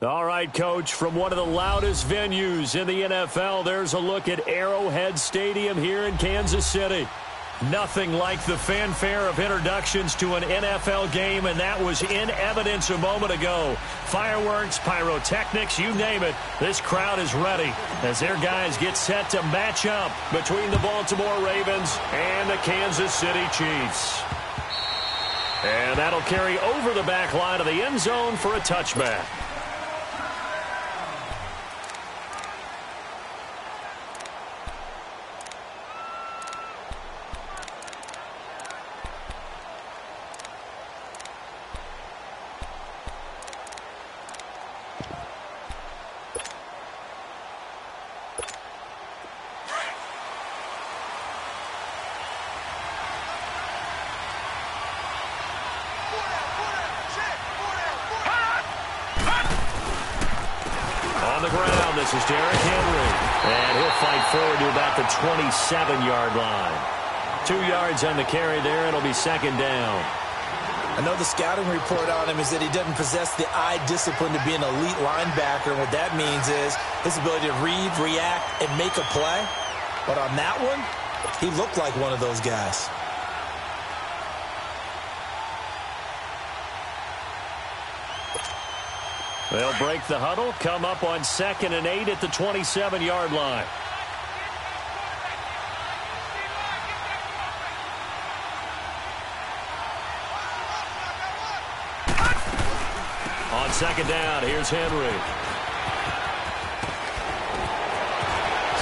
All right, Coach, from one of the loudest venues in the NFL, there's a look at Arrowhead Stadium here in Kansas City. Nothing like the fanfare of introductions to an NFL game, and that was in evidence a moment ago. Fireworks, pyrotechnics, you name it, this crowd is ready as their guys get set to match up between the Baltimore Ravens and the Kansas City Chiefs. And that'll carry over the back line of the end zone for a touchback. This is Derrick Henry, and he'll fight forward to about the 27-yard line. 2 yards on the carry there. It'll be second down. I know the scouting report on him is that he doesn't possess the eye discipline to be an elite linebacker, and what that means is his ability to read, react, and make a play. But on that one, he looked like one of those guys. They'll break the huddle, come up on 2nd and 8 at the 27-yard line. On second down, here's Henry.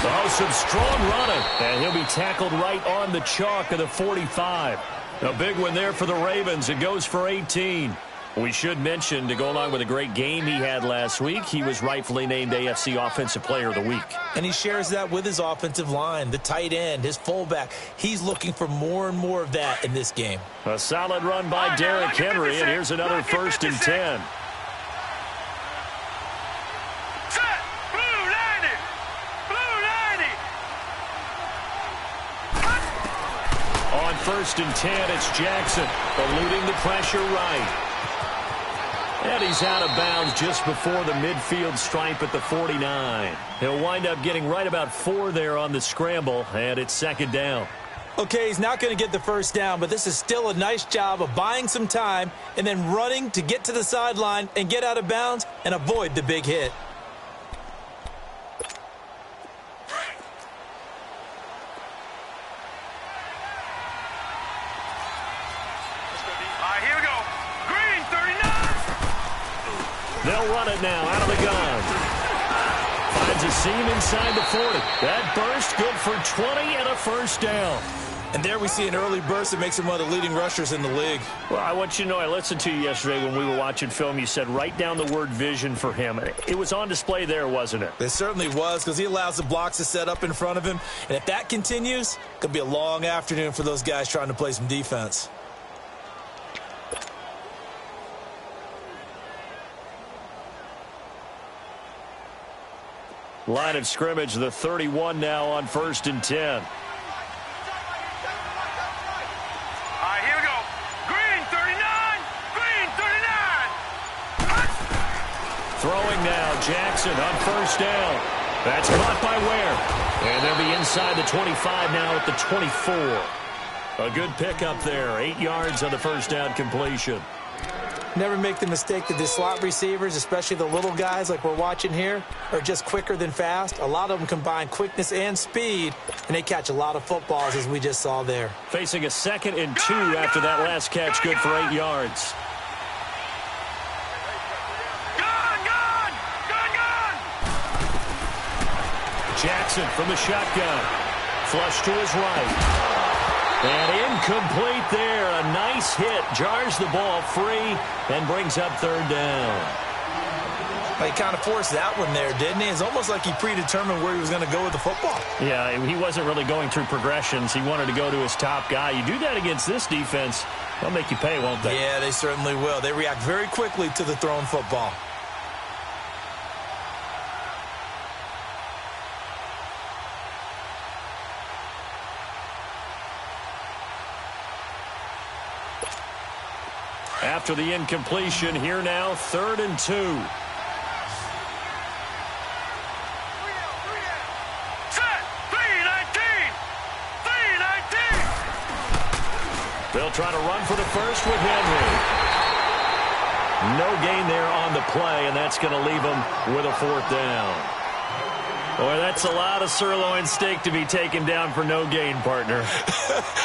Oh, some strong running, and he'll be tackled right on the chalk of the 45. A big one there for the Ravens. It goes for 18. We should mention, to go along with a great game he had last week, he was rightfully named AFC Offensive Player of the Week. And he shares that with his offensive line, the tight end, his fullback. He's looking for more and more of that in this game. A solid run by Derrick Henry, and here's another 1st and 10. On 1st and 10, it's Jackson, eluding the pressure right. And he's out of bounds just before the midfield stripe at the 49. He'll wind up getting right about 4 there on the scramble, and it's second down. Okay, he's not going to get the first down, but this is still a nice job of buying some time and then running to get to the sideline and get out of bounds and avoid the big hit. They'll run it now out of the gun. Finds a seam inside the 40. That burst good for 20 and a first down. And there we see an early burst that makes him one of the leading rushers in the league. Well, I want you to know, I listened to you yesterday when we were watching film. You said write down the word vision for him. It was on display there, wasn't it? It certainly was, because he allows the blocks to set up in front of him. And if that continues, it could be a long afternoon for those guys trying to play some defense. Line of scrimmage, the 31 now on 1st and 10. All right, here we go. Green, 39. Green, 39. Throwing now, Jackson on 1st down. That's caught by Ware. And they'll be inside the 25 now at the 24. A good pickup there. 8 yards on the 1st down completion. Never make the mistake that the slot receivers, especially the little guys like we're watching here, are just quicker than fast. A lot of them combine quickness and speed, and they catch a lot of footballs, as we just saw there. Facing a 2nd and 2 after that last catch, good for 8 yards. Jackson from the shotgun. Flush to his right. And incomplete there. A nice hit. Jars the ball free and brings up 3rd down. He kind of forced that one there, didn't he? It's almost like he predetermined where he was going to go with the football. Yeah, he wasn't really going through progressions. He wanted to go to his top guy. You do that against this defense, they'll make you pay, won't they? Yeah, they certainly will. They react very quickly to the thrown football. After the incompletion, here now, 3rd and 2. They'll try to run for the first with Henry. No gain there on the play, and that's going to leave them with a 4th down. Boy, that's a lot of sirloin steak to be taken down for no gain, partner.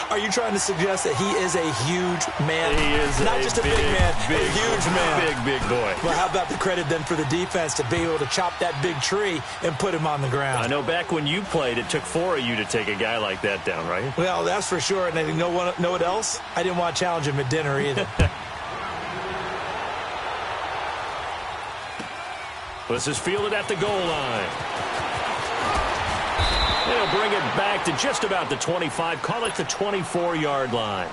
Are you trying to suggest that he is a huge man? He is not just a big man, a huge man. Big boy. Well, how about the credit then for the defense to be able to chop that big tree and put him on the ground? I know back when you played, it took 4 of you to take a guy like that down, right? Well, that's for sure. And you know what else? I didn't want to challenge him at dinner either. This is fielded at the goal line. They'll bring it back to just about the 25. Call it the 24-yard line.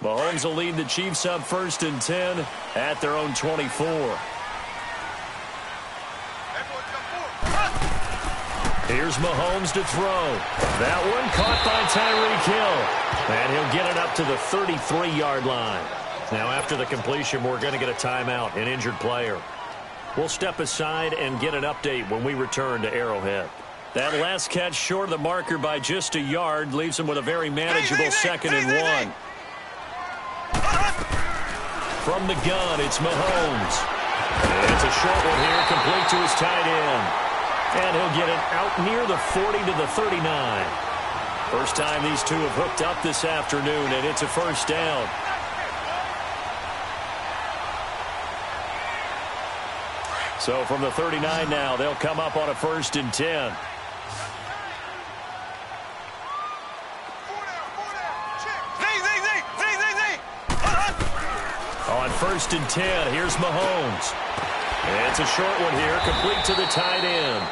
Mahomes will lead the Chiefs up 1st and 10 at their own 24. Here's Mahomes to throw. That one caught by Tyreek Hill. And he'll get it up to the 33-yard line. Now, after the completion, we're going to get a timeout, an injured player. We'll step aside and get an update when we return to Arrowhead. That last catch short of the marker by just a yard leaves him with a very manageable 2nd and 1. From the gun, it's Mahomes. It's a short one here, complete to his tight end. And he'll get it out near the 40 to the 39. First time these two have hooked up this afternoon, and it's a 1st down. So from the 39 now, they'll come up on a 1st and 10. On 1st and 10, here's Mahomes. It's a short one here, complete to the tight end.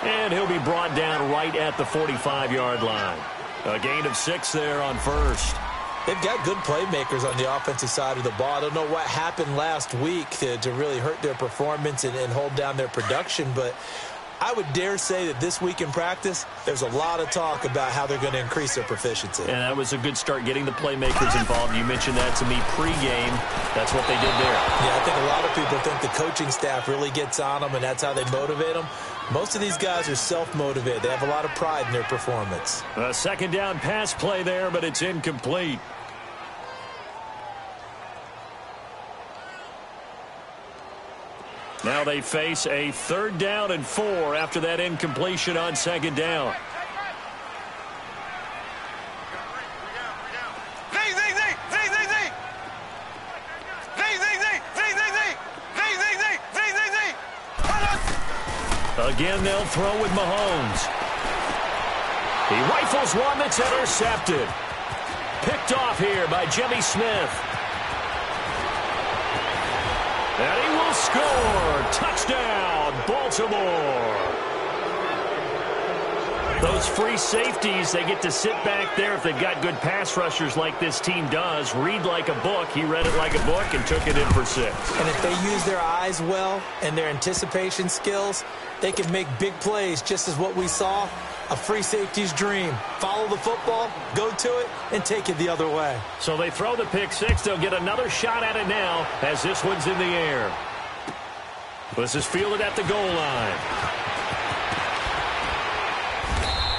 And he'll be brought down right at the 45-yard line. A gain of 6 there on 1st. They've got good playmakers on the offensive side of the ball. I don't know what happened last week to really hurt their performance and hold down their production, but I would dare say that this week in practice, there's a lot of talk about how they're going to increase their proficiency. And that was a good start, getting the playmakers involved. You mentioned that to me pregame. That's what they did there. Yeah, I think a lot of people think the coaching staff really gets on them, and that's how they motivate them. Most of these guys are self-motivated. They have a lot of pride in their performance. A 2nd down pass play there, but it's incomplete. Now they face a 3rd down and 4 after that incompletion on 2nd down. Again, they'll throw with Mahomes. He rifles one that's intercepted. Picked off here by Jimmy Smith. And he will score. Touchdown, Baltimore. Those free safeties, they get to sit back there if they've got good pass rushers like this team does. Read like a book. He read it like a book and took it in for 6. And if they use their eyes well and their anticipation skills, they can make big plays, just as what we saw, a free safety's dream. Follow the football, go to it, and take it the other way. So they throw the pick 6. They'll get another shot at it now as this one's in the air. This is fielded at the goal line.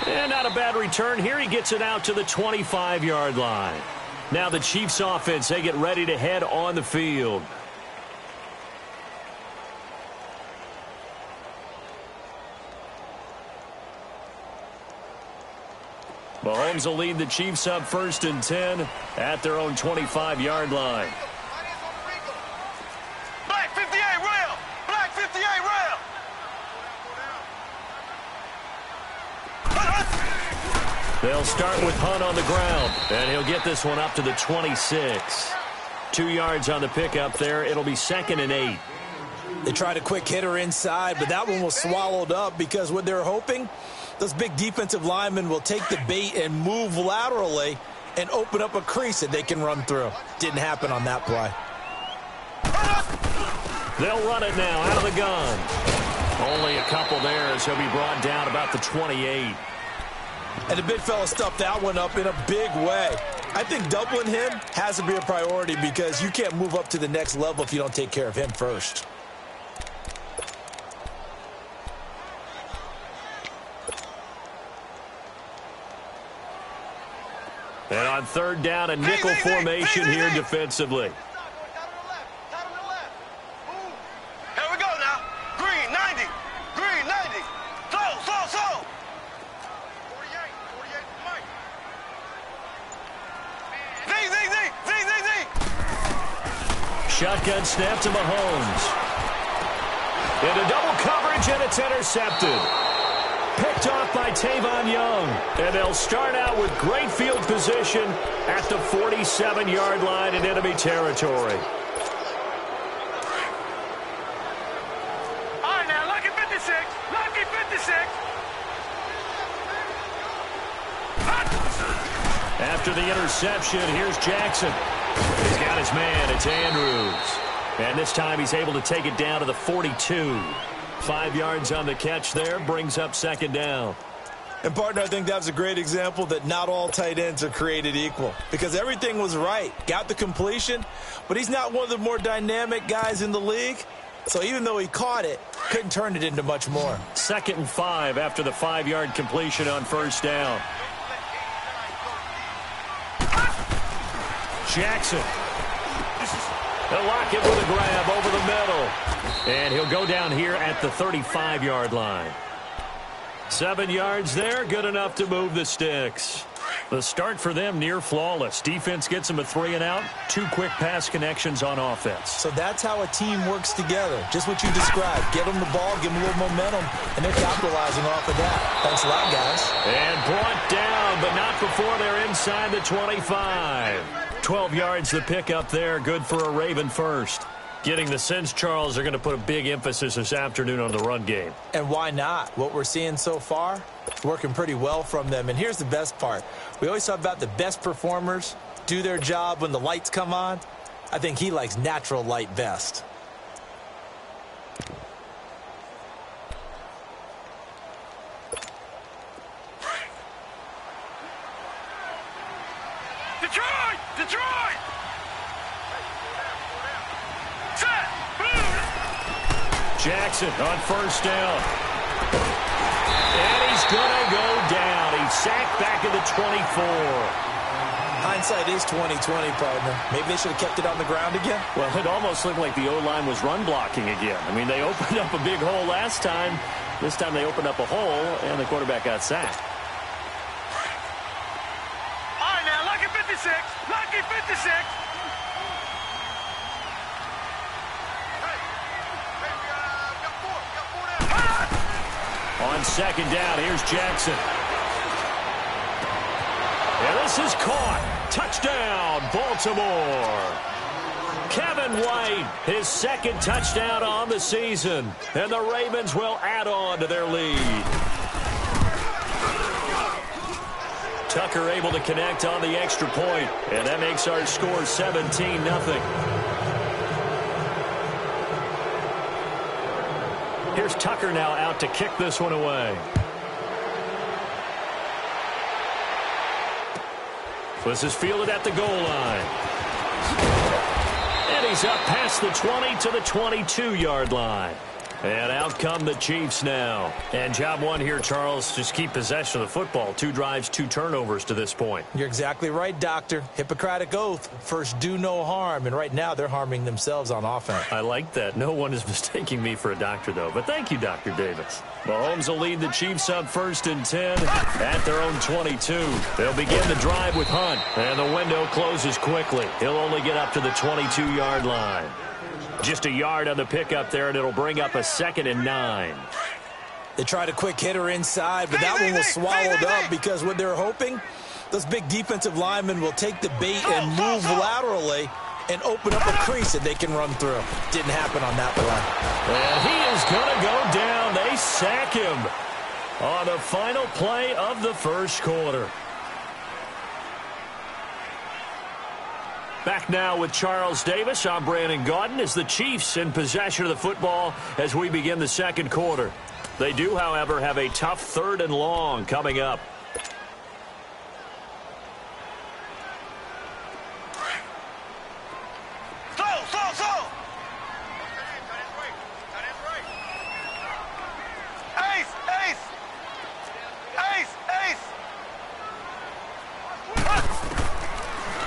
And not a bad return here. He gets it out to the 25-yard line. Now the Chiefs offense, they get ready to head on the field. Mahomes will lead the Chiefs up 1st and 10 at their own 25-yard line. Black 58 rail! Black 58 rail! They'll start with Hunt on the ground, and he'll get this one up to the 26. 2 yards on the pickup there. It'll be 2nd and 8. They tried a quick hitter inside, but that one was swallowed up because what they're hoping, those big defensive linemen will take the bait and move laterally and open up a crease that they can run through. Didn't happen on that play. They'll run it now out of the gun. Only a couple there as he'll be brought down about the 28. And the big fella stuffed that one up in a big way. I think doubling him has to be a priority because you can't move up to the next level if you don't take care of him first. And on third down, a nickel formation here defensively. Here we go now. Green, 90. Green, 90. Slow. 48, Mike. Z. Shotgun snap to Mahomes. Into double coverage, and it's intercepted. Picked off by Tavon Young. And they'll start out with great field position at the 47-yard line in enemy territory. All right, now, lucky 56. Lucky 56. After the interception, here's Jackson. He's got his man. It's Andrews. And this time he's able to take it down to the 42. 5 yards on the catch there, brings up second down. And, partner, I think that was a great example that not all tight ends are created equal because everything was right. Got the completion, but he's not one of the more dynamic guys in the league. So even though he caught it, couldn't turn it into much more. 2nd and 5 after the 5-yard completion on first down. Jackson. They'll lock it with a grab over the middle. And he'll go down here at the 35-yard line. 7 yards there, good enough to move the sticks. The start for them near flawless. Defense gets them a 3-and-out. 2 quick pass connections on offense. So that's how a team works together. Just what you described. Get them the ball, give them a little momentum, and they're capitalizing off of that. Thanks a lot, guys. And brought down, but not before they're inside the 25. 12 yards the pickup there. Good for a Raven first. Getting the sense, Charles, they're going to put a big emphasis this afternoon on the run game. And why not? What we're seeing so far, working pretty well from them. And here's the best part. We always talk about the best performers do their job when the lights come on. I think he likes natural light best. Detroit! Set! Jackson on first down. And he's going to go down. He's sacked back at the 24. Hindsight is 20/20, partner. Maybe they should have kept it on the ground again. Well, it almost looked like the O-line was run blocking again. I mean, they opened up a big hole last time. This time they opened up a hole, and the quarterback got sacked. All right, now, lucky 56. Lucky 56. On second down, here's Jackson. And this is caught. Touchdown, Baltimore. Kevin White, his second touchdown on the season. And the Ravens will add on to their lead. Tucker able to connect on the extra point. And that makes our score 17-0. Here's Tucker now out to kick this one away. This is fielded at the goal line. And he's up past the 20 to the 22-yard line. And out come the Chiefs now. And job one here, Charles, just keep possession of the football. 2 drives, 2 turnovers to this point. You're exactly right, Doctor. Hippocratic oath. First, do no harm. And right now, they're harming themselves on offense. I like that. No one is mistaking me for a doctor, though. But thank you, Dr. Davis. Mahomes will lead the Chiefs up 1st and 10 at their own 22. They'll begin the drive with Hunt. And the window closes quickly. He'll only get up to the 22-yard line. Just a yard on the pickup there, and it'll bring up a 2nd and 9. They tried a quick hitter inside, but that one was swallowed up because what they're hoping, those big defensive linemen will take the bait and move laterally and open up a crease that they can run through. Didn't happen on that play. And he is going to go down. They sack him on the final play of the first quarter. Back now with Charles Davis. I'm Brandon Gaudin as the Chiefs in possession of the football as we begin the second quarter. They do, however, have a tough 3rd and long coming up.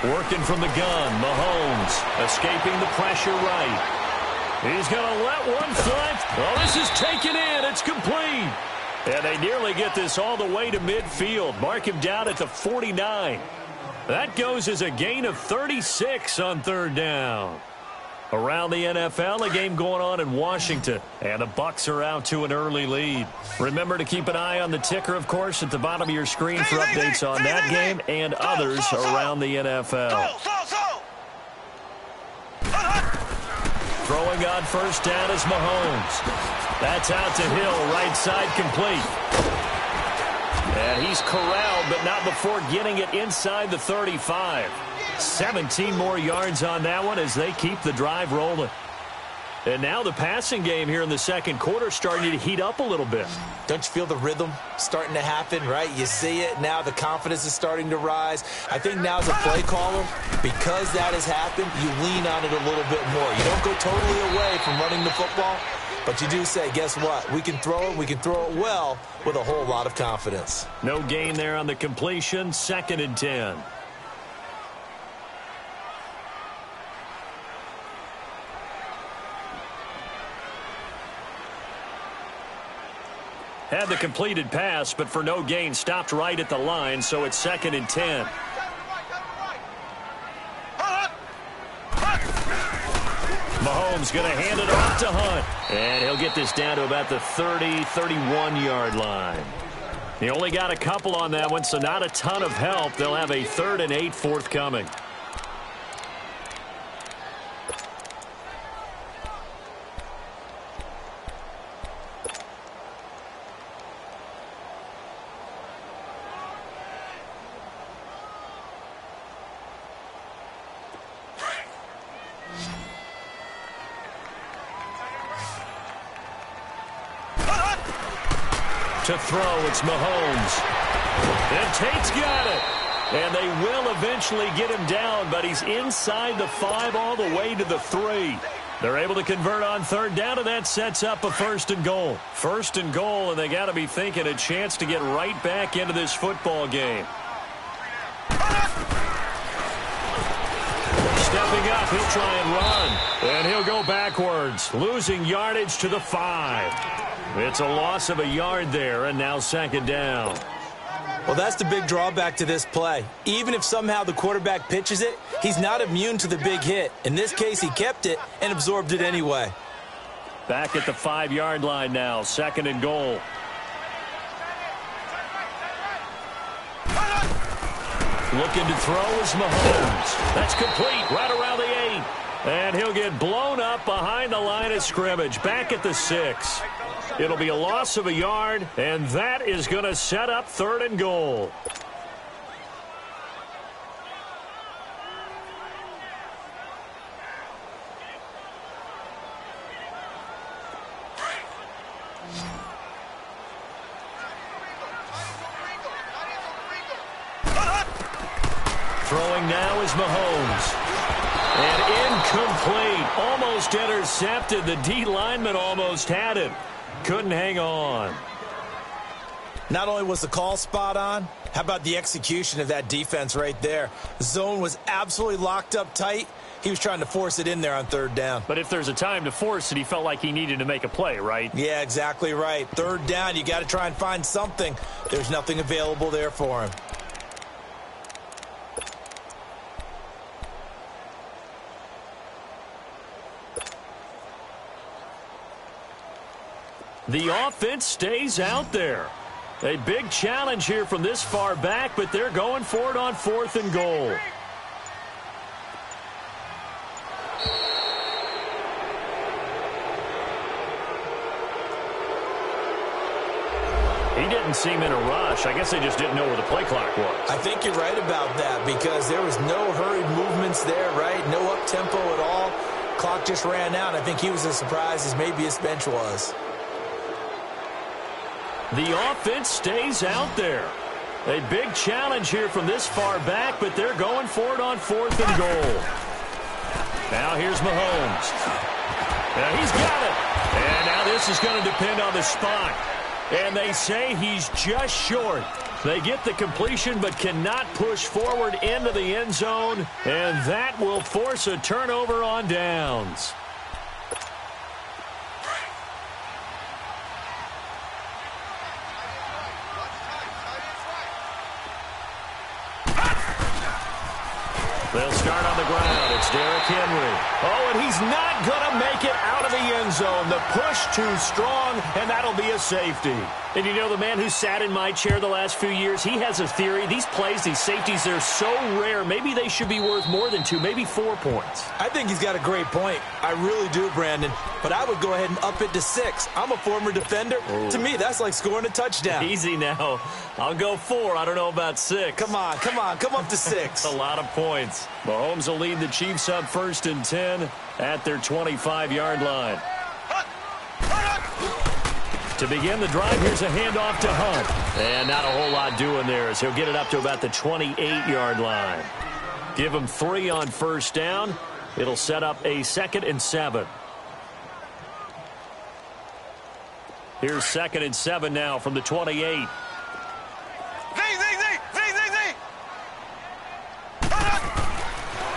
Working from the gun, Mahomes escaping the pressure right. He's going to let one foot. Oh, this is taken in. It's complete. And they nearly get this all the way to midfield. Mark him down at the 49. That goes as a gain of 36 on third down. Around the NFL, a game going on in Washington. And the Bucs are out to an early lead. Remember to keep an eye on the ticker, of course, at the bottom of your screen for updates on that game and others around the NFL. Throwing on first down is Mahomes. That's out to Hill, right side complete. And he's corralled, but not before getting it inside the 35. 17 more yards on that one as they keep the drive rolling. And now the passing game here in the second quarter starting to heat up a little bit. Don't you feel the rhythm starting to happen, right? You see it. Now the confidence is starting to rise. I think now as a play caller, because that has happened, you lean on it a little bit more. You don't go totally away from running the football, but you do say, guess what? We can throw it well with a whole lot of confidence. No gain there on the completion. 2nd and 10. Had the completed pass, but for no gain, stopped right at the line, so it's 2nd and 10. Mahomes going to hand it off to Hunt. And he'll get this down to about the 30, 31-yard line. He only got a couple on that one, so not a ton of help. They'll have a 3rd and 8 forthcoming. To throw, it's Mahomes. And Tate's got it. And they will eventually get him down, but he's inside the 5 all the way to the 3. They're able to convert on third down, and that sets up a 1st and goal. 1st and goal, and they got to be thinking a chance to get right back into this football game. Stepping up, he'll try and run. And he'll go backwards, losing yardage to the 5. It's a loss of a yard there, and now 2nd down. Well, that's the big drawback to this play. Even if somehow the quarterback pitches it, he's not immune to the big hit. In this case, he kept it and absorbed it anyway. Back at the 5-yard line now, 2nd and goal. Looking to throw is Mahomes. That's complete right around the 8. And he'll get blown up behind the line of scrimmage, back at the 6. It'll be a loss of a yard, and that is going to set up 3rd and goal. Throwing now is Mahomes. And incomplete. Almost intercepted. The D lineman almost had it. Couldn't hang on. Not only was the call spot on, how about the execution of that defense right there? The zone was absolutely locked up tight. He was trying to force it in there on 3rd down. But if there's a time to force it, he felt like he needed to make a play, right? Yeah, exactly right. 3rd down, you got to try and find something. There's nothing available there for him. The offense stays out there. A big challenge here from this far back, but they're going for it on 4th and goal. He didn't seem in a rush. I guess they just didn't know where the play clock was. I think you're right about that because there was no hurried movements there, right? No up-tempo at all. Clock just ran out. I think he was as surprised as maybe his bench was. The offense stays out there. A big challenge here from this far back, but they're going for it on 4th and goal. Now here's Mahomes. Now he's got it. And now this is going to depend on the spot. And they say he's just short. They get the completion but cannot push forward into the end zone, and that will force a turnover on downs. They'll start on the ground. It's Derrick Henry. Oh, and he's not going to make it out of the end zone. The push too strong, and that'll be a safety. And you know, the man who sat in my chair the last few years, he has a theory. These plays, these safeties, they're so rare. Maybe they should be worth more than 2, maybe 4 points. I think he's got a great point. I really do, Brandon. But I would go ahead and up it to 6. I'm a former defender. Oh. To me, that's like scoring a touchdown. Easy now. I'll go 4. I don't know about 6. Come on. Come up to 6. A lot of points. Mahomes will lead the Chiefs up 1st and 10 at their 25-yard line. To begin the drive, here's a handoff to Hunt. And not a whole lot doing there as he'll get it up to about the 28-yard line. Give him 3 on 1st down. It'll set up a 2nd and 7. Here's 2nd and 7 now from the 28.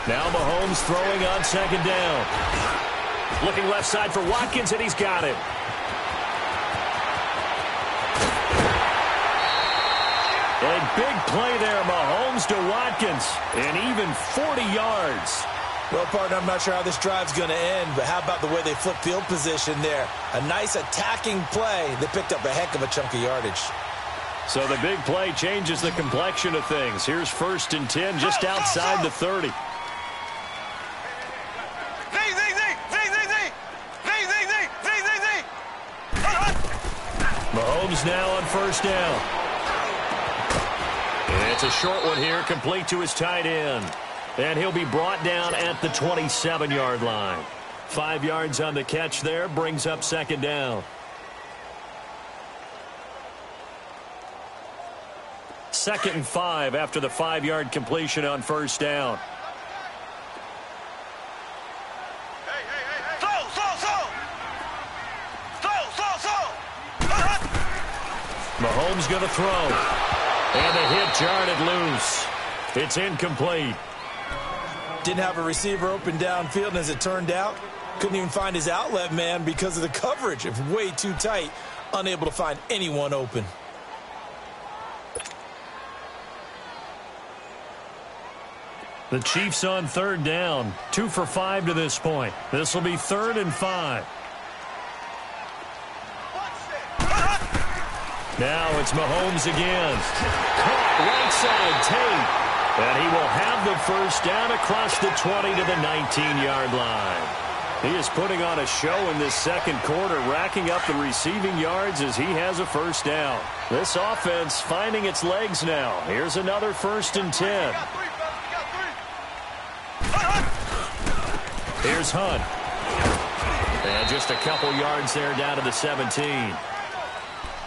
Now Mahomes throwing on 2nd down. Looking left side for Watkins, and he's got it. A big play there, Mahomes to Watkins, and even 40 yards. Well, partner, I'm not sure how this drive's going to end, but how about the way they flip field position there? A nice attacking play. They picked up a heck of a chunk of yardage. So the big play changes the complexion of things. Here's 1st and 10 just outside the 30. Mahomes now on 1st down. And it's a short one here, complete to his tight end. And he'll be brought down at the 27-yard line. 5 yards on the catch there, brings up 2nd down. 2nd and 5 after the 5-yard completion on 1st down. Mahomes going to throw. And the hit jarred loose. It's incomplete. Didn't have a receiver open downfield, and as it turned out, couldn't even find his outlet man because of the coverage. It was way too tight, unable to find anyone open. The Chiefs on 3rd down. 2 for 5 to this point. This will be 3rd and 5. Now it's Mahomes again. Caught right side Tate. And he will have the 1st down across the 20 to the 19-yard line. He is putting on a show in this 2nd quarter, racking up the receiving yards as he has a 1st down. This offense finding its legs now. Here's another 1st and 10. Here's Hunt. And just a couple yards there down to the 17.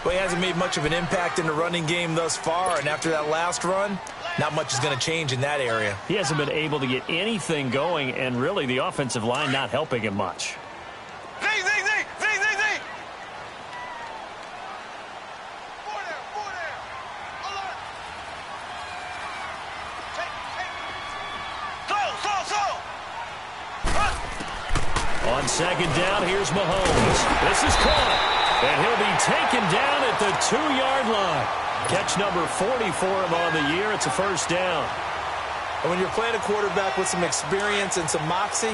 Well, he hasn't made much of an impact in the running game thus far, and after that last run, not much is going to change in that area. He hasn't been able to get anything going, and really the offensive line not helping him much. On 2nd down, here's Mahomes. This is caught. And he'll be taken down at the 2-yard line. Catch number 40 for him on the year. It's a 1st down. And when you're playing a quarterback with some experience and some moxie,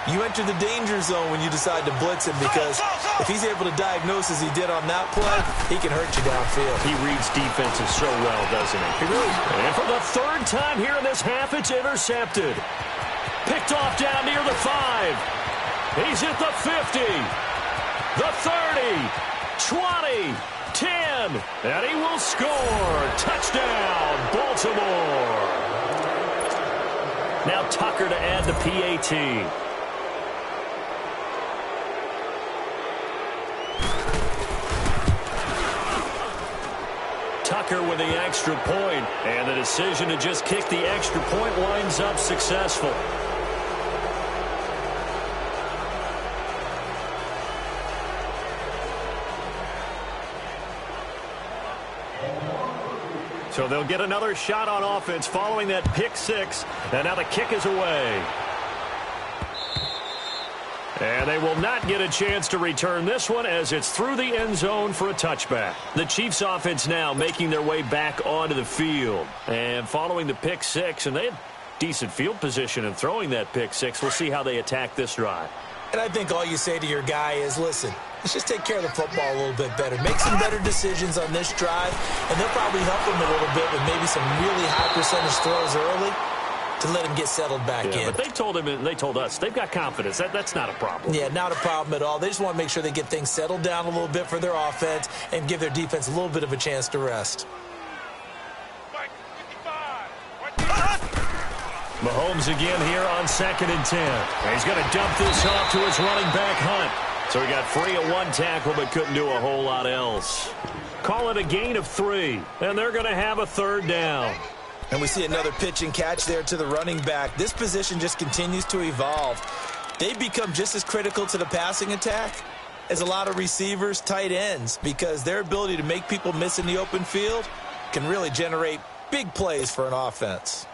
you enter the danger zone when you decide to blitz him, because if he's able to diagnose as he did on that play, he can hurt you downfield. He reads defenses so well, doesn't he? He really does. And for the 3rd time here in this half, it's intercepted. Picked off down near the 5. He's at the 50. The 30, 20, 10, and he will score. Touchdown, Baltimore. Now Tucker to add the PAT. Tucker with the extra point, and the decision to just kick the extra point winds up successful. So they'll get another shot on offense following that pick six. And now the kick is away. And they will not get a chance to return this one as it's through the end zone for a touchback. The Chiefs offense now making their way back onto the field. And following the pick six, and they had decent field position in throwing that pick six. We'll see how they attack this drive. And I think all you say to your guy is, listen, let's just take care of the football a little bit better. Make some better decisions on this drive, and they'll probably help him a little bit with maybe some really high percentage throws early to let him get settled back in. But they told him, and they told us, they've got confidence. That's not a problem. Yeah, not a problem at all. They just want to make sure they get things settled down a little bit for their offense and give their defense a little bit of a chance to rest. Mahomes again here on 2nd and 10. And he's going to dump this off to his running back, Hunt. So he got free of one tackle but couldn't do a whole lot else. Call it a gain of 3, and they're going to have a 3rd down. And we see another pitch and catch there to the running back. This position just continues to evolve. They become just as critical to the passing attack as a lot of receivers, tight ends, because their ability to make people miss in the open field can really generate big plays for an offense.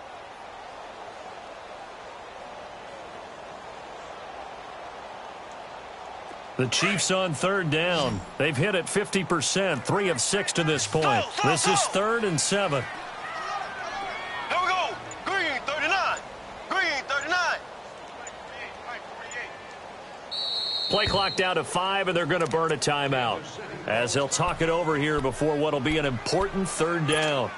The Chiefs on 3rd down. They've hit it 50%, 3 of 6 to this point. This is 3rd and 7. Here we go. Green 39. Green 39. Play clock down to 5, and they're going to burn a timeout as they'll talk it over here before what will be an important 3rd down.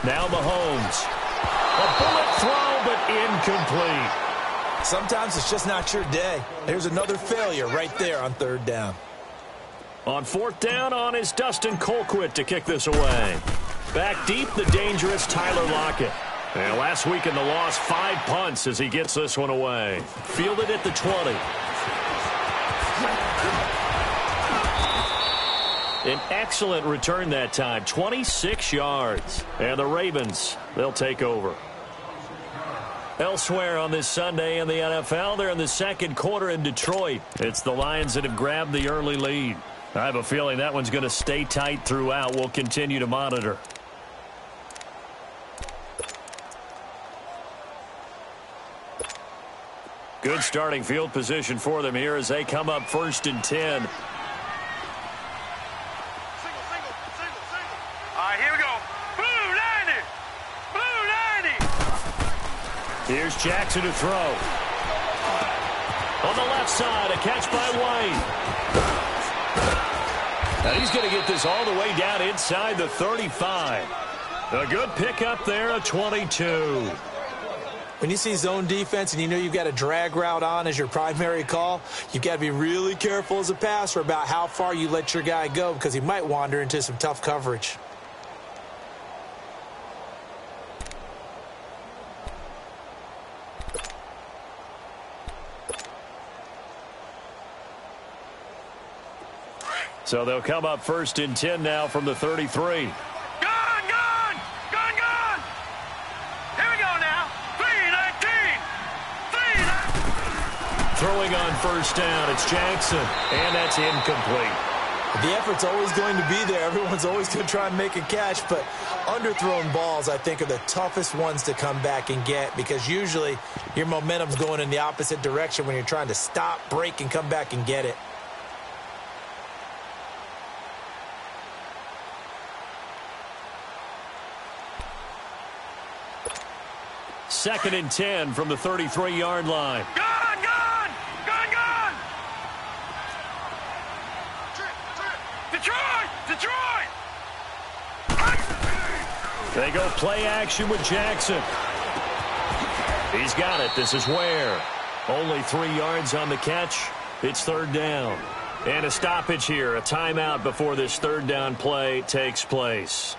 Now Mahomes. A bullet throw, but incomplete. Sometimes it's just not your day. There's another failure right there on 3rd down. On 4th down on is Dustin Colquitt to kick this away. Back deep, the dangerous Tyler Lockett. And last week in the loss, 5 punts as he gets this one away. Fielded at the 20. An excellent return that time, 26 yards. And the Ravens, they'll take over. Elsewhere on this Sunday in the NFL, they're in the 2nd quarter in Detroit. It's the Lions that have grabbed the early lead. I have a feeling that one's going to stay tight throughout. We'll continue to monitor. Good starting field position for them here as they come up 1st and 10. Here's Jackson to throw. On the left side, a catch by White. And he's going to get this all the way down inside the 35. A good pickup there, a 22. When you see zone defense and you know you've got a drag route on as your primary call, you've got to be really careful as a passer about how far you let your guy go because he might wander into some tough coverage. So they'll come up 1st and 10 now from the 33. Gone! Here we go now. 3-19. Throwing on 1st down, it's Jackson, and that's incomplete. The effort's always going to be there. Everyone's always going to try and make a catch, but underthrown balls, I think, are the toughest ones to come back and get because usually your momentum's going in the opposite direction when you're trying to stop, break, and come back and get it. Second and 10 from the 33-yard line. Gone! Detroit! They go play action with Jackson. He's got it. This is Ware. Only 3 yards on the catch. It's third down. And a stoppage here, a timeout before this third down play takes place,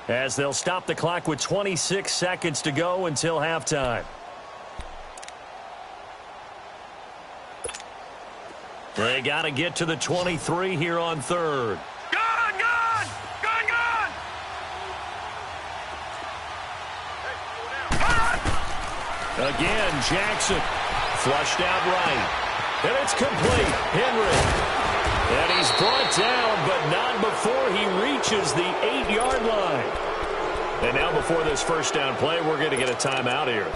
as they'll stop the clock with 26 seconds to go until halftime. They got to get to the 23 here on third. Gun! Again, Jackson. Flushed out right. And it's complete. Henry. And he's brought down, but not before he reaches the 8-yard line. And now before this first down play, we're going to get a timeout here,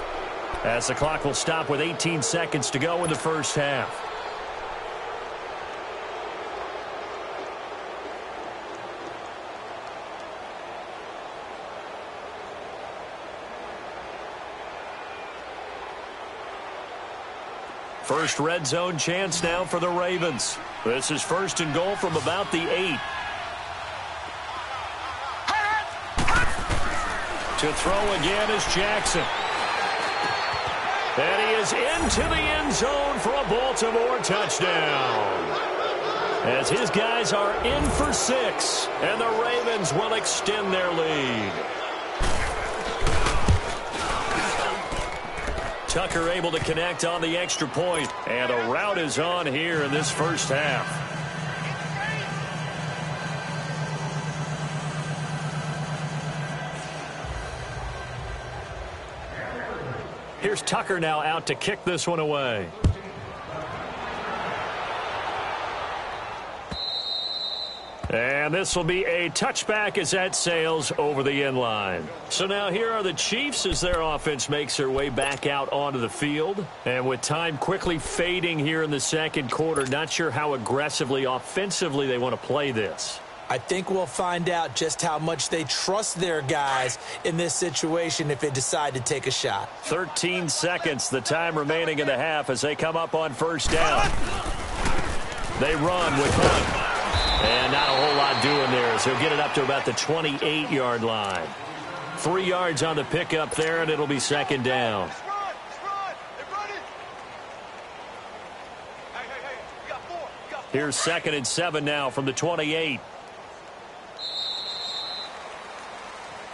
as the clock will stop with 18 seconds to go in the first half. First red zone chance now for the Ravens. This is first and goal from about the 8. To throw again is Jackson. And he is into the end zone for a Baltimore touchdown, as his guys are in for 6, and the Ravens will extend their lead. Tucker able to connect on the extra point, and a rout is on here in this first half. Here's Tucker now out to kick this one away. And this will be a touchback as that sails over the end line. So now here are the Chiefs as their offense makes their way back out onto the field. And with time quickly fading here in the second quarter, not sure how aggressively, offensively they want to play this. I think we'll find out just how much they trust their guys in this situation if they decide to take a shot. 13 seconds, the time remaining in the half as they come up on first down. They run with Hunt. And not a whole lot doing there, so he'll get it up to about the 28-yard line. 3 yards on the pickup there, and it'll be second down. Here's 2nd and 7 now from the 28.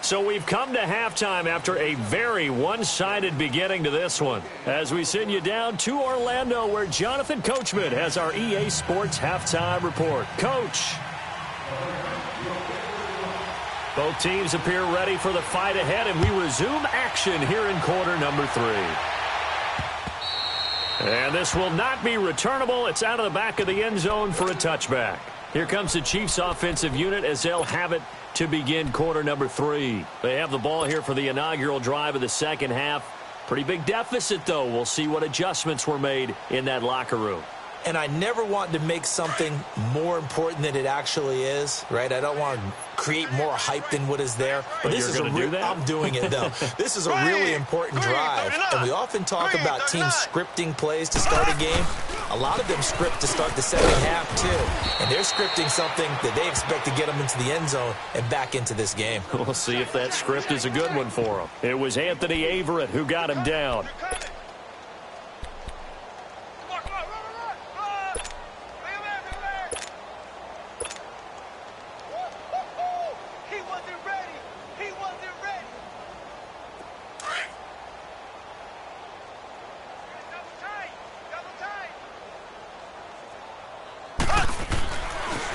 So we've come to halftime after a very one-sided beginning to this one, as we send you down to Orlando, where Jonathan Coachman has our EA Sports halftime report. Coach. Both teams appear ready for the fight ahead, and we resume action here in quarter number 3. And this will not be returnable. It's out of the back of the end zone for a touchback. Here comes the Chiefs offensive unit as they'll have it to begin quarter number 3. They have the ball here for the inaugural drive of the second half. Pretty big deficit, though. We'll see what adjustments were made in that locker room. And I never want to make something more important than it actually is, right? I don't want to create more hype than what is there. But this is do that? I'm doing it, though. This is a really important drive. And we often talk about teams scripting plays to start a game. A lot of them script to start the second half, too. And they're scripting something that they expect to get them into the end zone and back into this game. We'll see if that script is a good one for them. It was Anthony Averett who got him down.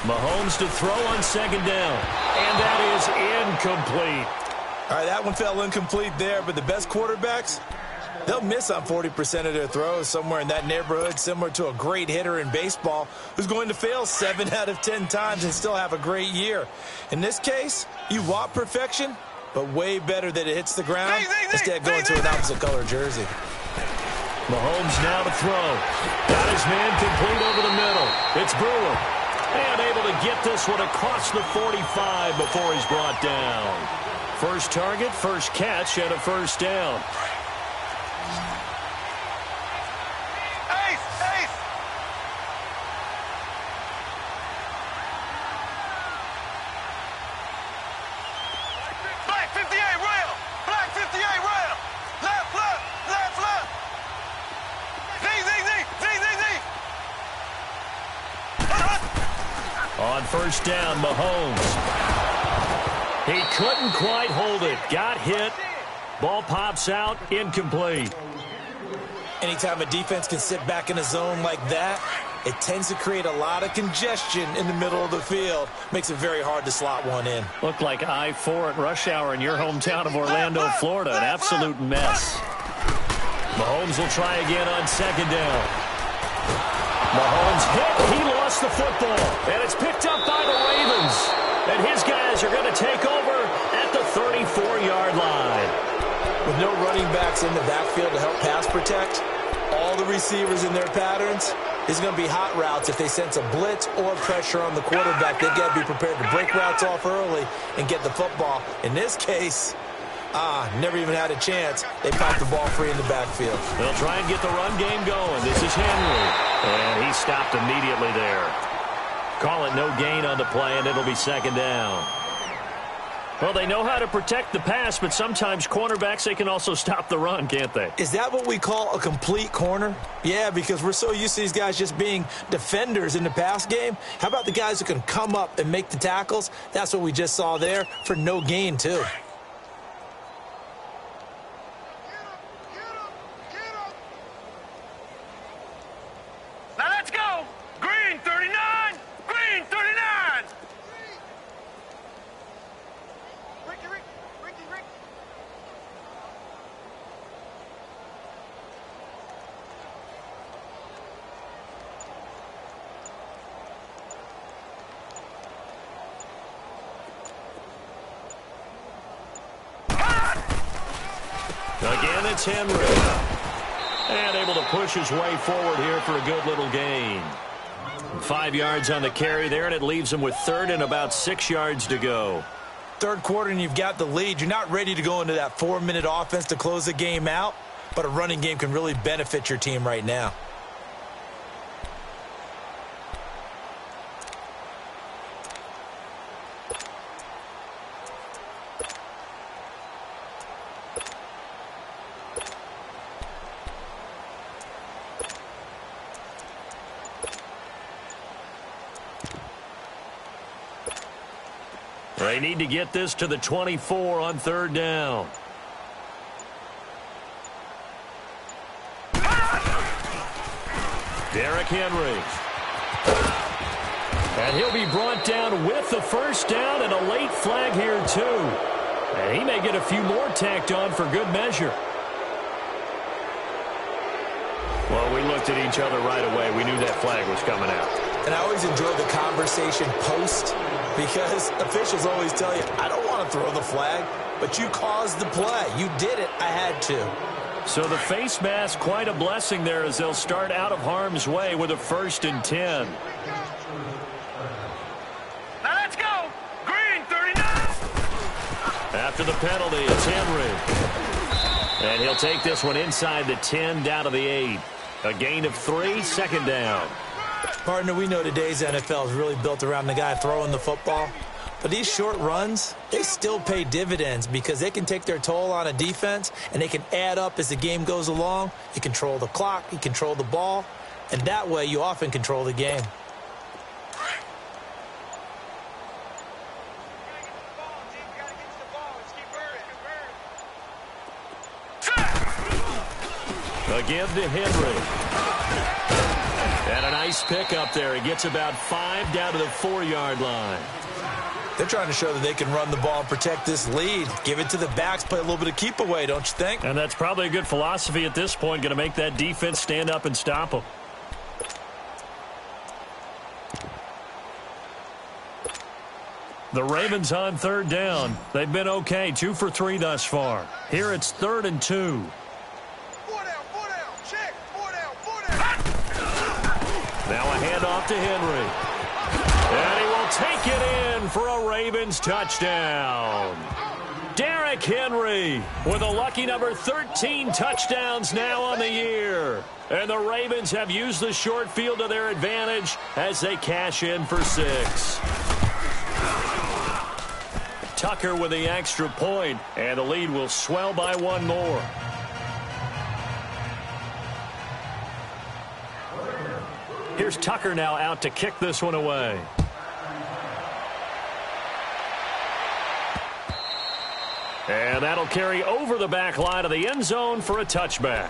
Mahomes to throw on second down. And that is incomplete. All right, that one fell incomplete there, but the best quarterbacks, they'll miss on 40% of their throws, somewhere in that neighborhood, similar to a great hitter in baseball who's going to fail 7 out of 10 times and still have a great year. In this case, you want perfection, but way better that it hits the ground instead of going to an opposite color jersey. Mahomes now to throw. Got his man complete over the middle. It's Brewer. And able to get this one across the 45 before he's brought down. First target, first catch, and a first down. Black 58 rail! Black 58 rail! Left, left, left, left! Easy! first down. Mahomes. He couldn't quite hold it. Got hit. Ball pops out. Incomplete. Anytime a defense can sit back in a zone like that, it tends to create a lot of congestion in the middle of the field. Makes it very hard to slot one in. Looked like I-4 at rush hour in your hometown of Orlando, Florida. An absolute mess. Mahomes will try again on second down. Mahomes hit. He lost the football. And it's picked up by the Ravens. And his guys are going to take over at the 34-yard line. With no running backs in the backfield to help pass protect, all the receivers in their patterns, it's going to be hot routes. If they sense a blitz or pressure on the quarterback, they've got to be prepared to break routes off early and get the football. In this case, never even had a chance. They popped the ball free in the backfield. They'll try and get the run game going. This is Henry. And he stopped immediately there. Call it no gain on the play, and it'll be second down. Well, they know how to protect the pass, but sometimes cornerbacks, they can also stop the run, can't they? Is that what we call a complete corner? Yeah, because we're so used to these guys just being defenders in the pass game. How about the guys who can come up and make the tackles? That's what we just saw there for no gain, too. Now let's go. Green 39. Green 39. Ricky. Again, it's Henry. And able to push his way forward here for a good little gain. 5 yards on the carry there, and it leaves him with third and about 6 yards to go. Third quarter and you've got the lead. You're not ready to go into that 4-minute offense to close the game out, but a running game can really benefit your team right now. They need to get this to the 24 on third down. Derrick Henry. And he'll be brought down with the first down and a late flag here, too. And he may get a few more tacked on for good measure. Well, we looked at each other right away. We knew that flag was coming out. And I always enjoy the conversation post, because officials always tell you, I don't want to throw the flag, but you caused the play. You did it. I had to. So the face mask, quite a blessing there as they'll start out of harm's way with a 1st and 10. Now let's go. Green 39. After the penalty, it's Henry. And he'll take this one inside the 10, down to the 8. A gain of 3, second down. Partner, we know today's NFL is really built around the guy throwing the football. But these short runs, they still pay dividends because they can take their toll on a defense and they can add up as the game goes along. You control the clock, you control the ball, and that way you often control the game. Again to Henry. And a nice pick up there. He gets about 5 down to the 4-yard line. They're trying to show that they can run the ball and protect this lead. Give it to the backs, play a little bit of keep away, don't you think? And that's probably a good philosophy at this point, going to make that defense stand up and stop them. The Ravens on third down. They've been okay, 2 for 3 thus far. Here it's 3rd and 2. Now a handoff to Henry. And he will take it in for a Ravens touchdown. Derrick Henry with a lucky number 13 touchdowns now on the year. And the Ravens have used the short field to their advantage as they cash in for 6. Tucker with the extra point, and the lead will swell by 1 more. Here's Tucker now out to kick this one away. And that'll carry over the back line of the end zone for a touchback.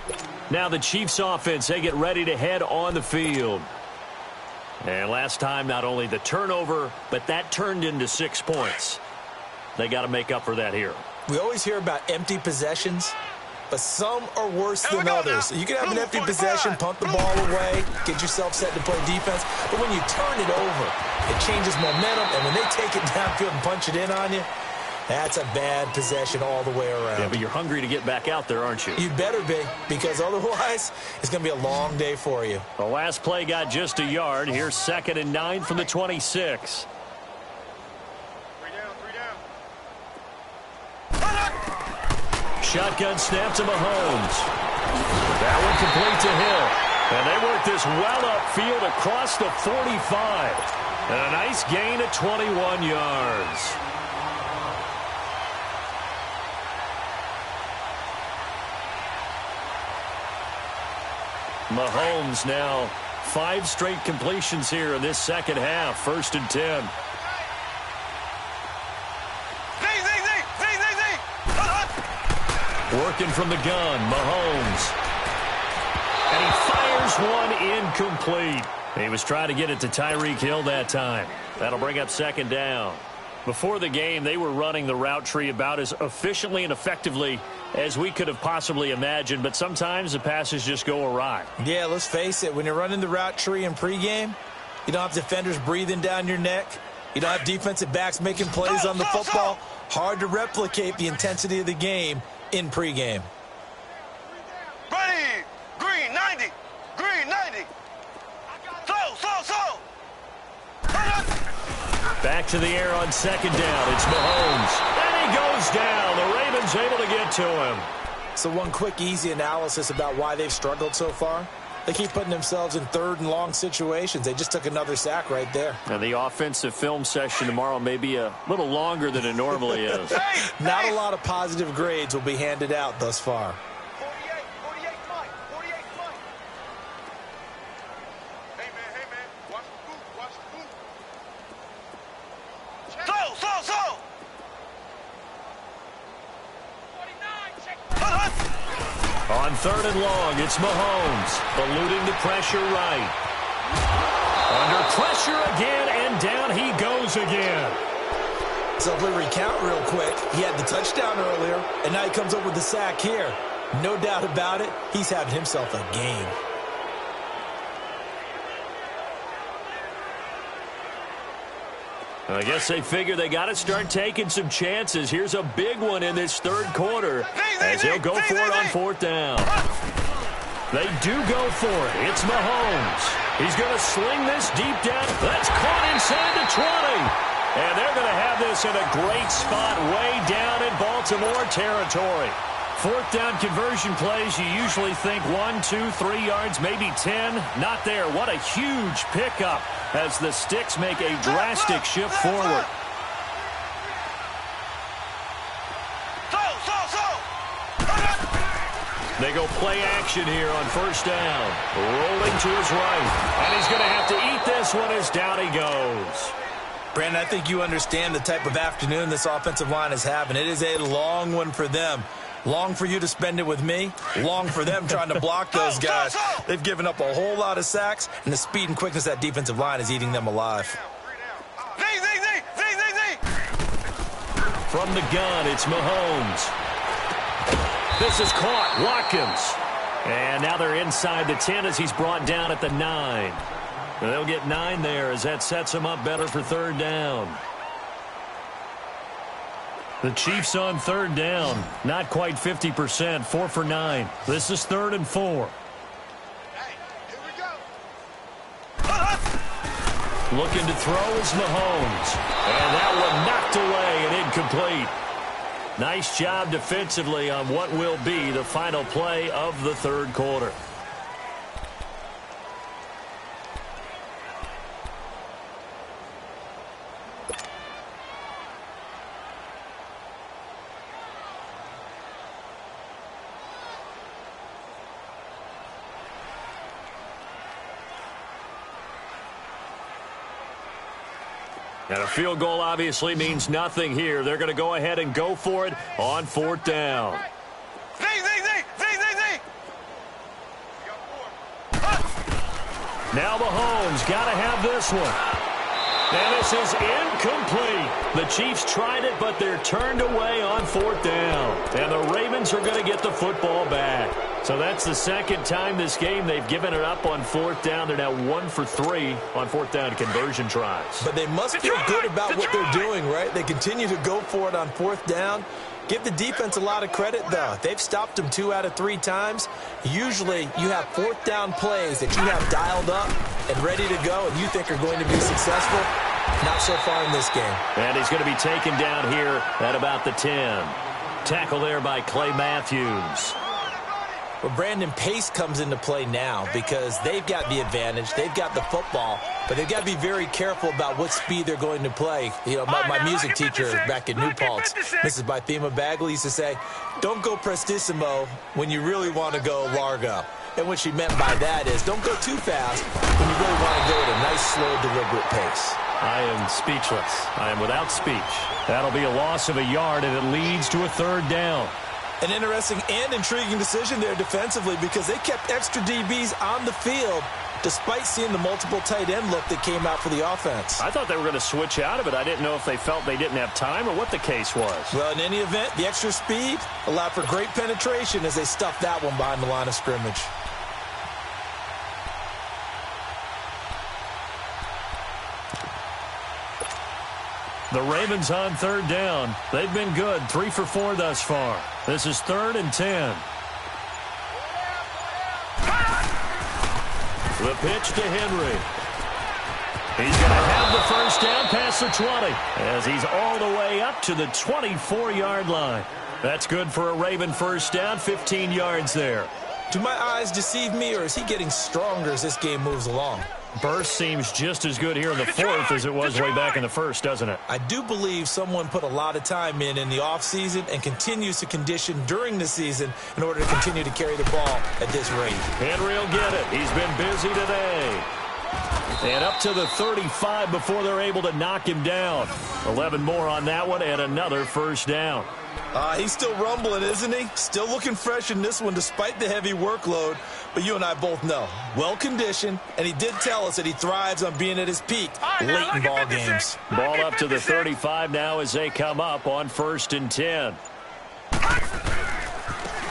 Now the Chiefs offense, they get ready to head on the field. And last time, not only the turnover, but that turned into 6 points. They got to make up for that here. We always hear about empty possessions, but some are worse than others. You can have an empty possession, punt the ball away, get yourself set to play defense, but when you turn it over, it changes momentum, and when they take it downfield and punch it in on you, that's a bad possession all the way around. Yeah, but you're hungry to get back out there, aren't you? You better be, because otherwise it's going to be a long day for you. The last play got just a yard. Here's 2nd and 9 from the 26. Shotgun snap to Mahomes. That one complete to Hill. And they work this well upfield across the 45. And a nice gain of 21 yards. Mahomes now 5 straight completions here in this second half. 1st and 10. Working from the gun, Mahomes. And he fires one incomplete. He was trying to get it to Tyreek Hill that time. That'll bring up 2nd down. Before the game, they were running the route tree about as efficiently and effectively as we could have possibly imagined, but sometimes the passes just go awry. Yeah, let's face it. When you're running the route tree in pregame, you don't have defenders breathing down your neck. You don't have defensive backs making plays on the football. Hard to replicate the intensity of the game in pregame. Ready. Green 90. Green 90. So. Back to the air on 2nd down. It's Mahomes. And he goes down. The Ravens able to get to him. So one quick, easy analysis about why they've struggled so far. They keep putting themselves in 3rd and long situations. They just took another sack right there. And the offensive film session tomorrow may be a little longer than it normally is. Not a lot of positive grades will be handed out thus far. 48 Mike. Hey, man. Watch the boot. So. 49, check. On 3rd and long, it's Mahomes, eluding the pressure right. Under pressure again, and down he goes again. So if we recount real quick, he had the touchdown earlier, and now he comes up with the sack here. No doubt about it, he's having himself a game. I guess they figure they got to start taking some chances. Here's a big one in this 3rd quarter as he'll go for it on 4th down. They do go for it. It's Mahomes. He's going to sling this deep down. That's caught inside the 20. And they're going to have this in a great spot way down in Baltimore territory. 4th down conversion plays, you usually think 1, 2, 3 yards, maybe 10. Not there. What a huge pickup as the Sticks make a drastic shift forward. They go play action here on 1st down. Rolling to his right. And he's going to have to eat this one as down he goes. Brandon, I think you understand the type of afternoon this offensive line is having. It is a long one for them. Long for you to spend it with me. Long for them trying to block those guys. They've given up a whole lot of sacks, and the speed and quickness of that defensive line is eating them alive. From the gun, it's Mahomes. This is caught. Watkins. And now they're inside the 10 as he's brought down at the 9. They'll get 9 there as that sets them up better for 3rd down. The Chiefs on 3rd down. Not quite 50%. 4 for 9. This is 3rd and 4. Hey, here we go. Looking to throw is Mahomes. And that one knocked away and incomplete. Nice job defensively on what will be the final play of the 3rd quarter. And a field goal obviously means nothing here. They're going to go ahead and go for it on 4th down. Z. Now Mahomes got to have this one. And this is incomplete. The Chiefs tried it, but they're turned away on 4th down. And the Ravens are going to get the football back. So that's the second time this game they've given it up on 4th down. They're now 1 for 3 on 4th down conversion tries. But they must feel good about what they're doing, right? They continue to go for it on 4th down. Give the defense a lot of credit, though. They've stopped them 2 out of 3 times. Usually, you have 4th down plays that you have dialed up and ready to go and you think are going to be successful. Not so far in this game. And he's going to be taken down here at about the 10. Tackle there by Clay Matthews. Well, Brandon, pace comes into play now because they've got the advantage. They've got the football, but they've got to be very careful about what speed they're going to play. You know, my music teacher back in New Paltz, Mrs. Bythema Bagley, used to say, don't go prestissimo when you really want to go largo. And what she meant by that is don't go too fast when you really want to go at a nice, slow, deliberate pace. I am speechless. I am without speech. That'll be a loss of a yard, and it leads to a 3rd down. An interesting and intriguing decision there defensively because they kept extra DBs on the field despite seeing the multiple tight end look that came out for the offense. I thought they were going to switch out of it. I didn't know if they felt they didn't have time or what the case was. Well, in any event, the extra speed allowed for great penetration as they stuffed that one behind the line of scrimmage. The Ravens on 3rd down. They've been good, 3 for 4 thus far. This is 3rd and 10. The pitch to Henry. He's going to have the first down past the 20 as he's all the way up to the 24-yard line. That's good for a Raven first down, 15 yards there. Do my eyes deceive me, or is he getting stronger as this game moves along? Burst seems just as good here in the 4th as it was way back in the 1st, doesn't it? I do believe someone put a lot of time in the offseason and continues to condition during the season in order to continue to carry the ball at this rate. Henry will get it. He's been busy today. And up to the 35 before they're able to knock him down. 11 more on that one and another first down. He's still rumbling, isn't he? Still looking fresh in this one despite the heavy workload. But you and I both know, well-conditioned, and he did tell us that he thrives on being at his peak late in ball games. Ball up to the 35 now as they come up on 1st and 10.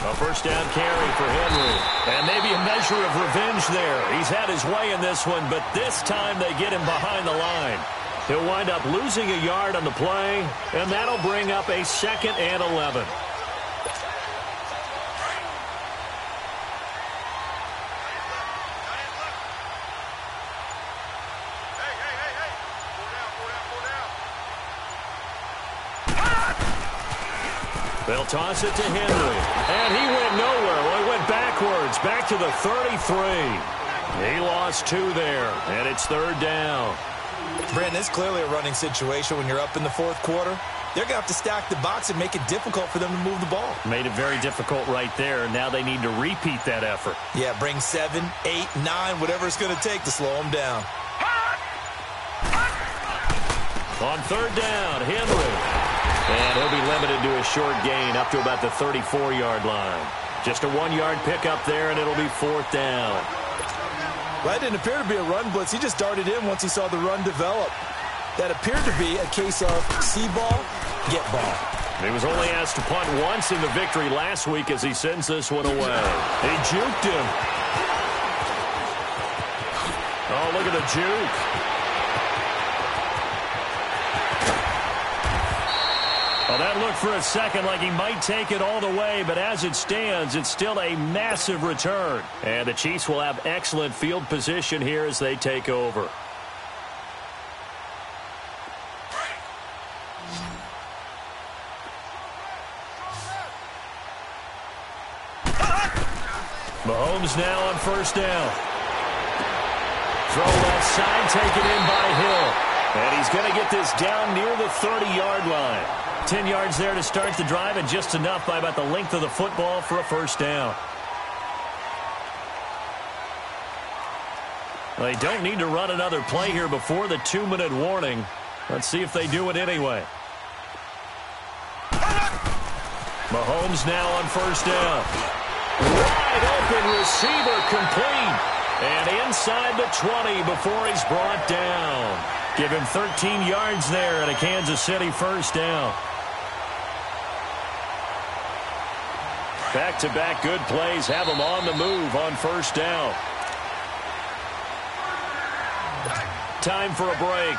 A first down carry for Henry. And maybe a measure of revenge there. He's had his way in this one, but this time they get him behind the line. He'll wind up losing a yard on the play, and that'll bring up a 2nd and 11. They'll toss it to Henry. And he went nowhere. Well, he went backwards, back to the 33. He lost 2 there, and it's 3rd down. Brandon, it's clearly a running situation when you're up in the 4th quarter. They're going to have to stack the box and make it difficult for them to move the ball. Made it very difficult right there. Now they need to repeat that effort. Yeah, bring 7, 8, 9, whatever it's going to take to slow them down. On 3rd down, Henry. And he'll be limited to a short gain up to about the 34-yard line. Just a 1-yard pickup there, and it'll be 4th down. Well, that didn't appear to be a run blitz. He just darted in once he saw the run develop. That appeared to be a case of see ball, get ball. He was only asked to punt once in the victory last week as he sends this one away. He juked him. Oh, look at the juke. Well, that looked for a second like he might take it all the way, but as it stands, it's still a massive return. And the Chiefs will have excellent field position here as they take over. Mahomes now on 1st down. Throw left side, taken in by Hill. And he's going to get this down near the 30-yard line. 10 yards there to start the drive, and just enough by about the length of the football for a first down. They don't need to run another play here before the 2-minute warning. Let's see if they do it anyway. Mahomes now on first down. Wide open receiver complete. And inside the 20 before he's brought down. Give him 13 yards there and a Kansas City first down. Back-to-back good plays have them on the move on first down. Time for a break.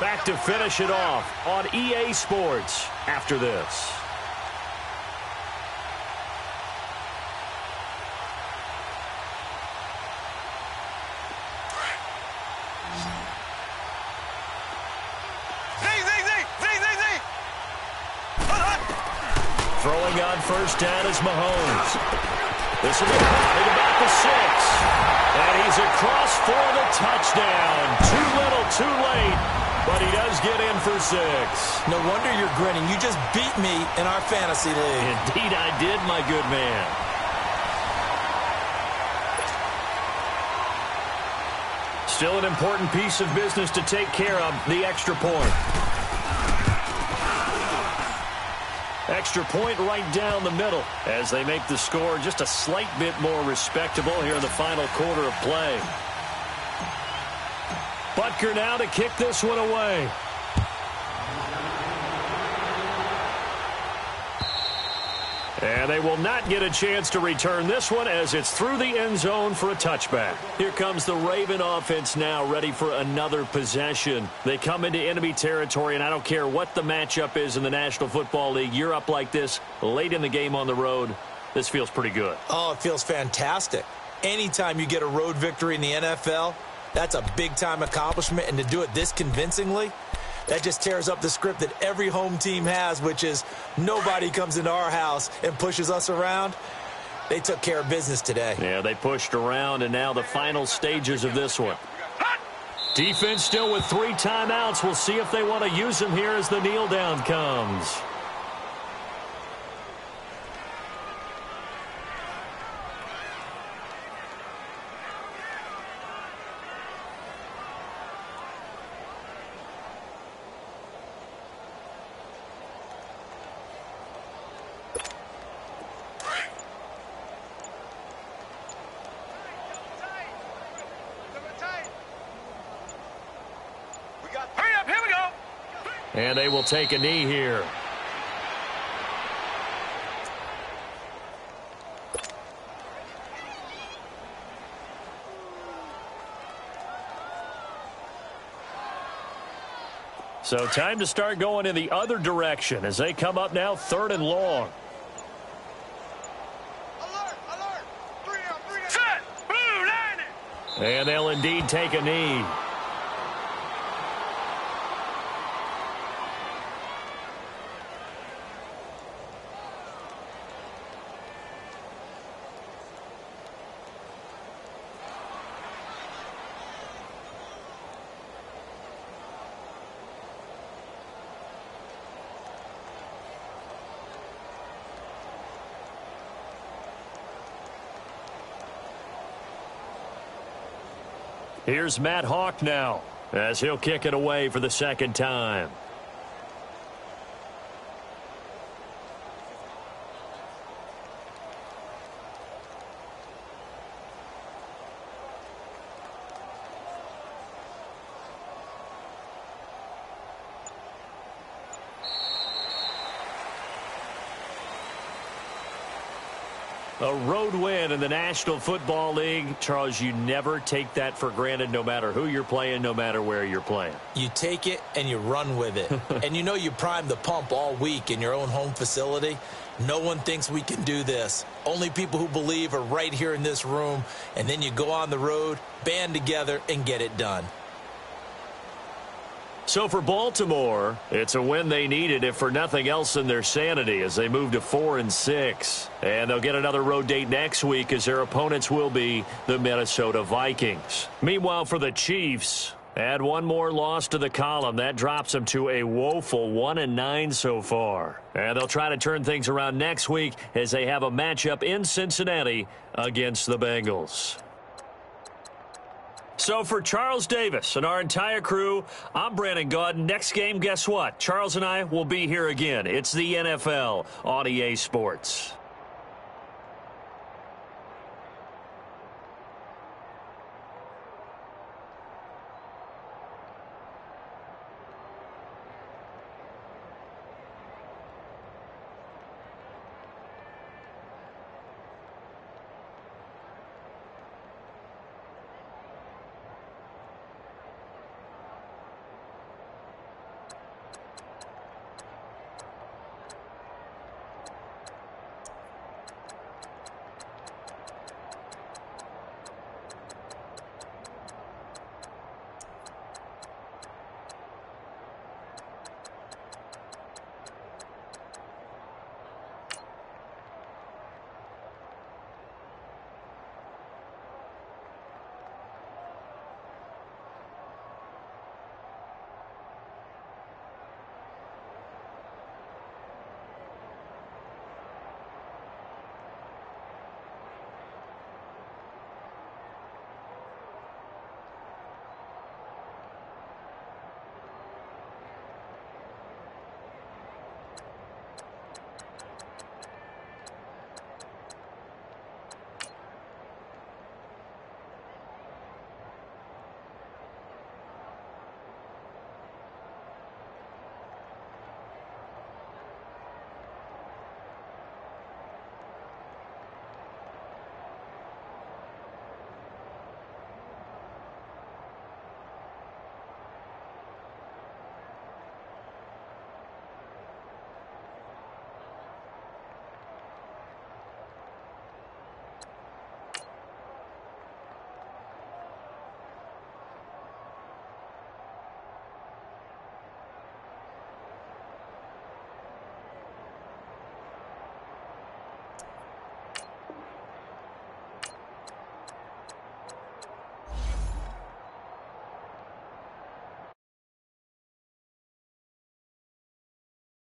Back to finish it off on EA Sports after this. Throwing on first down is Mahomes. This will be at about the 6. And he's across for the touchdown. Too little, too late. But he does get in for 6. No wonder you're grinning. You just beat me in our fantasy league. Indeed I did, my good man. Still an important piece of business to take care of, the extra point. Extra point right down the middle as they make the score just a slight bit more respectable here in the final quarter of play. Butker now to kick this one away. And they will not get a chance to return this one as it's through the end zone for a touchback. Here comes the Raven offense now, ready for another possession. They come into enemy territory, and I don't care what the matchup is in the National Football League. You're up like this late in the game on the road. This feels pretty good. Oh, it feels fantastic. Anytime you get a road victory in the NFL, that's a big-time accomplishment, and to do it this convincingly, that just tears up the script that every home team has, which is nobody comes into our house and pushes us around. They took care of business today. Yeah, they pushed around, and now the final stages of this one. Defense still with 3 timeouts. We'll see if they want to use them here as the kneel down comes. And they will take a knee here. So time to start going in the other direction as they come up now 3rd and long. Alert! 3 down. Set! Blue, line it! And they'll indeed take a knee. Here's Matt Hawk now as he'll kick it away for the 2nd time. A road win in the National Football League. Charles, you never take that for granted no matter who you're playing, no matter where you're playing. You take it and you run with it. And you know you primed the pump all week in your own home facility. No one thinks we can do this. Only people who believe are right here in this room. And then you go on the road, band together, and get it done. So for Baltimore, it's a win they needed, if for nothing else than their sanity, as they move to 4-6. And they'll get another road date next week as their opponents will be the Minnesota Vikings. Meanwhile, for the Chiefs, add one more loss to the column. That drops them to a woeful 1-9 so far. And they'll try to turn things around next week as they have a matchup in Cincinnati against the Bengals. So for Charles Davis and our entire crew, I'm Brandon Gaudin. Next game, guess what? Charles and I will be here again. It's the NFL on EA Sports.